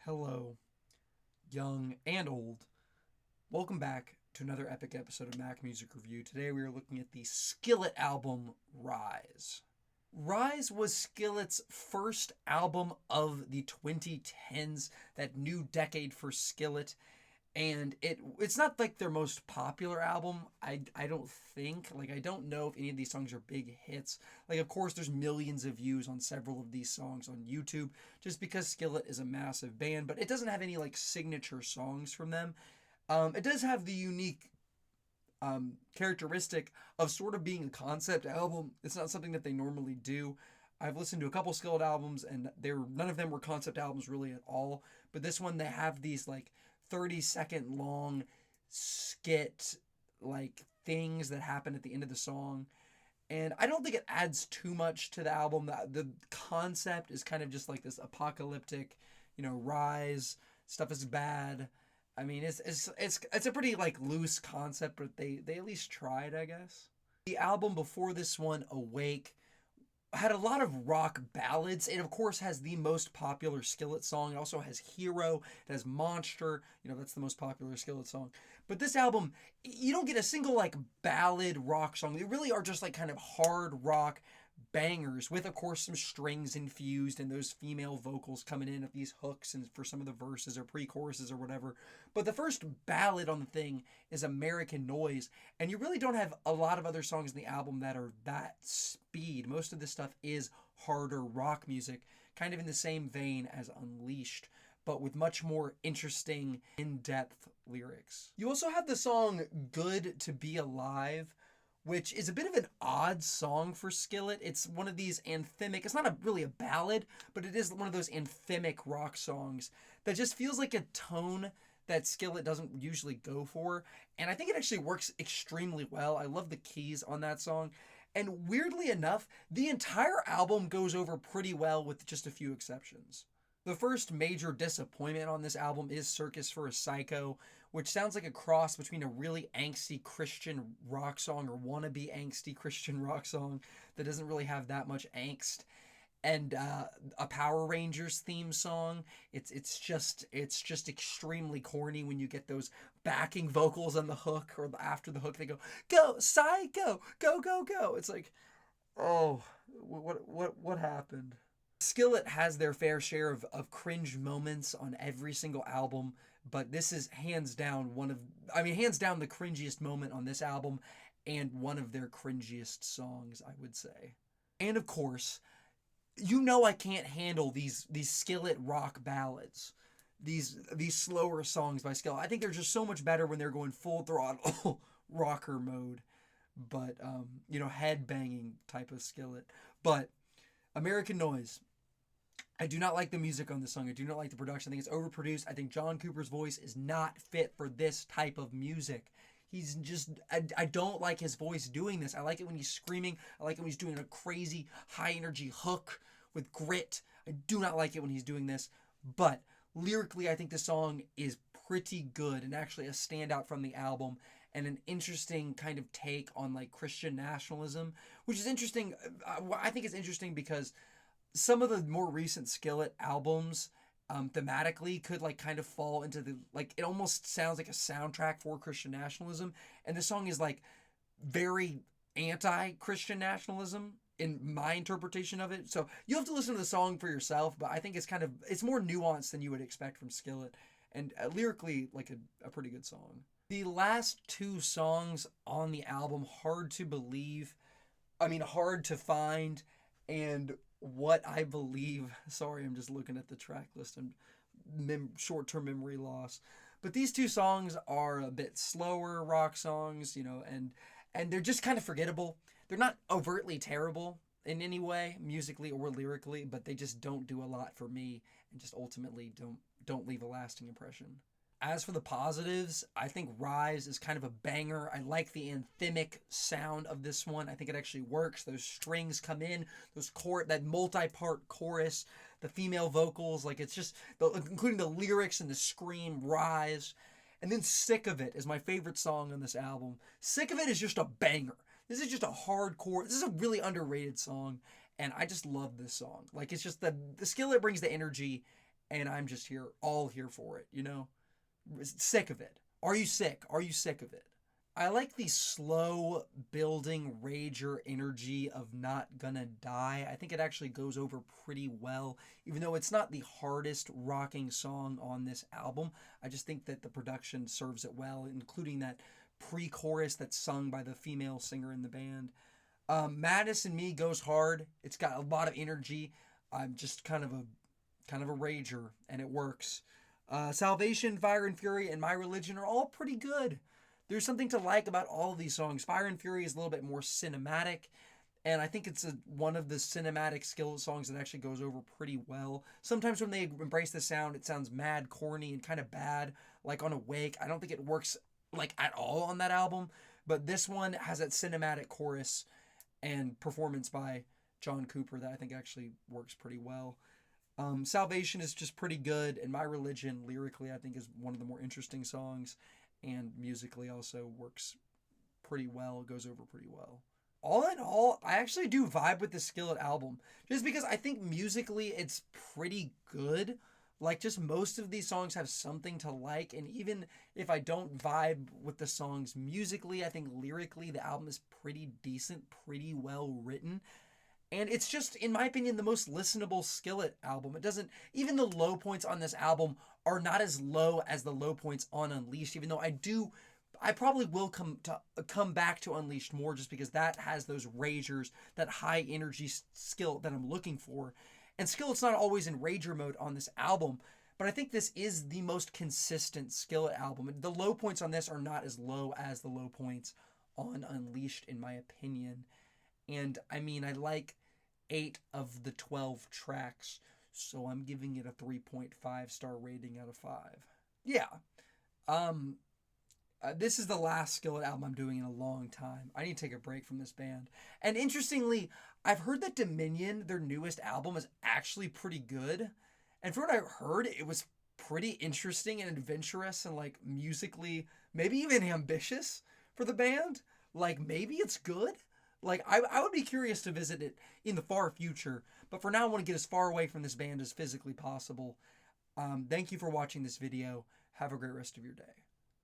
Hello, young and old. Welcome back to another epic episode of Mac Music Review. Today we are looking at the Skillet album Rise. Rise was Skillet's first album of the 2010s, that new decade for Skillet. And it's not like their most popular album. I don't think. I don't know if any of these songs are big hits. Of course, there's millions of views on several of these songs on YouTube just because Skillet is a massive band, but it doesn't have any signature songs from them. It does have the unique characteristic of sort of being a concept album. It's not something that they normally do. I've listened to a couple Skillet albums, and none of them were concept albums really at all. But this one, they have these 30-second long skit things that happen at the end of the song, and I don't think it adds too much to the album. The concept is kind of just this apocalyptic, rise, stuff is bad. I mean, it's a pretty loose concept, but they at least tried, I guess. The album before this one, Awake, had a lot of rock ballads. It of course has the most popular Skillet song. It also has Hero. It has Monster. That's the most popular Skillet song. But this album, you don't get a single ballad rock song. They really are just kind of hard rock bangers with of course some strings infused and those female vocals coming in at these hooks and for some of the verses or pre-choruses or whatever. But the first ballad on the thing is American Noise, and you really don't have a lot of other songs in the album that are that speed. Most of this stuff is harder rock music, kind of in the same vein as Unleashed, but with much more interesting, in-depth lyrics. You also have the song Good to Be Alive, which is a bit of an odd song for Skillet. It's one of these anthemic, it's not really a ballad, but it is one of those anthemic rock songs that just feels like a tone that Skillet doesn't usually go for. And I think it actually works extremely well. I love the keys on that song. And weirdly enough, the entire album goes over pretty well with just a few exceptions. The first major disappointment on this album is Circus for a Psycho, which sounds like a cross between a really angsty Christian rock song or wannabe angsty Christian rock song that doesn't really have that much angst, and a Power Rangers theme song. It's just extremely corny when you get those backing vocals on the hook, or after the hook they go psycho, go go go. It's oh, what happened? Skillet has their fair share of cringe moments on every single album, but this is hands down hands down the cringiest moment on this album, and one of their cringiest songs, I would say. And of course, I can't handle these Skillet rock ballads, these slower songs by Skillet. I think they're just so much better when they're going full throttle rocker mode, but head banging type of Skillet. But American Noise, I do not like the music on this song. I do not like the production. I think it's overproduced. I think John Cooper's voice is not fit for this type of music. He's just, I don't like his voice doing this. I like it when he's screaming. I like it when he's doing a crazy high energy hook with grit. I do not like it when he's doing this. But lyrically, I think the song is pretty good and actually a standout from the album, and an interesting kind of take on Christian nationalism, which is interesting. I think it's interesting because some of the more recent Skillet albums thematically could kind of fall into the it almost sounds like a soundtrack for Christian nationalism, and the song is very anti-Christian nationalism in my interpretation of it. So you have to listen to the song for yourself, but I think it's more nuanced than you would expect from Skillet, and lyrically a pretty good song. The last two songs on the album, hard to believe, hard to find, and what I believe. Sorry, I'm just looking at the track list and short-term memory loss. But these two songs are a bit slower rock songs, and they're just kind of forgettable. They're not overtly terrible in any way, musically or lyrically, but they just don't do a lot for me, and just ultimately don't leave a lasting impression. As for the positives, I think Rise is kind of a banger. I like the anthemic sound of this one. I think it actually works. Those strings come in, that multi-part chorus, the female vocals, it's just, including the lyrics and the scream, Rise. And then Sick of It is my favorite song on this album. Sick of It is just a banger. This is just a hardcore, this is a really underrated song, and I just love this song. It's just the Skillet brings the energy, and I'm just all here for it, you know? Sick of it. Are you sick? Are you sick of it? I like the slow building rager energy of Not Gonna Die. I think it actually goes over pretty well, even though it's not the hardest rocking song on this album. I just think that the production serves it well, including that pre-chorus that's sung by the female singer in the band. Madness in Me goes hard. It's got a lot of energy. I'm just kind of a rager, and it works. Salvation, Fire and Fury, and My Religion are all pretty good. There's something to like about all of these songs. Fire and Fury is a little bit more cinematic, and I think it's one of the cinematic Skillet songs that actually goes over pretty well. Sometimes when they embrace the sound, it sounds mad, corny, and kind of bad, like on Awake. I don't think it works like at all on that album, but this one has that cinematic chorus and performance by John Cooper that I think actually works pretty well. Salvation is just pretty good, and My Religion, lyrically, I think is one of the more interesting songs, and musically also works pretty well, goes over pretty well. All in all, I actually do vibe with the Skillet album, just because I think musically it's pretty good. Like, just most of these songs have something to like, and even if I don't vibe with the songs musically, I think lyrically the album is pretty decent, pretty well written. And it's just, in my opinion, the most listenable Skillet album. It doesn't, even the low points on this album are not as low as the low points on Unleashed, even though I probably will come back to Unleashed more, just because that has those ragers, that high energy Skillet that I'm looking for. And Skillet's not always in rager mode on this album, but I think this is the most consistent Skillet album. The low points on this are not as low as the low points on Unleashed, in my opinion. And I mean, I like 8 of the 12 tracks, so I'm giving it a 3.5 star rating out of 5. Yeah. This is the last Skillet album I'm doing in a long time. I need to take a break from this band. And interestingly, I've heard that Dominion, their newest album, is actually pretty good. And from what I heard, it was pretty interesting and adventurous and like musically, maybe even ambitious for the band. Like, maybe it's good. Like, I would be curious to visit it in the far future, but for now I want to get as far away from this band as physically possible. Thank you for watching this video. Have a great rest of your day.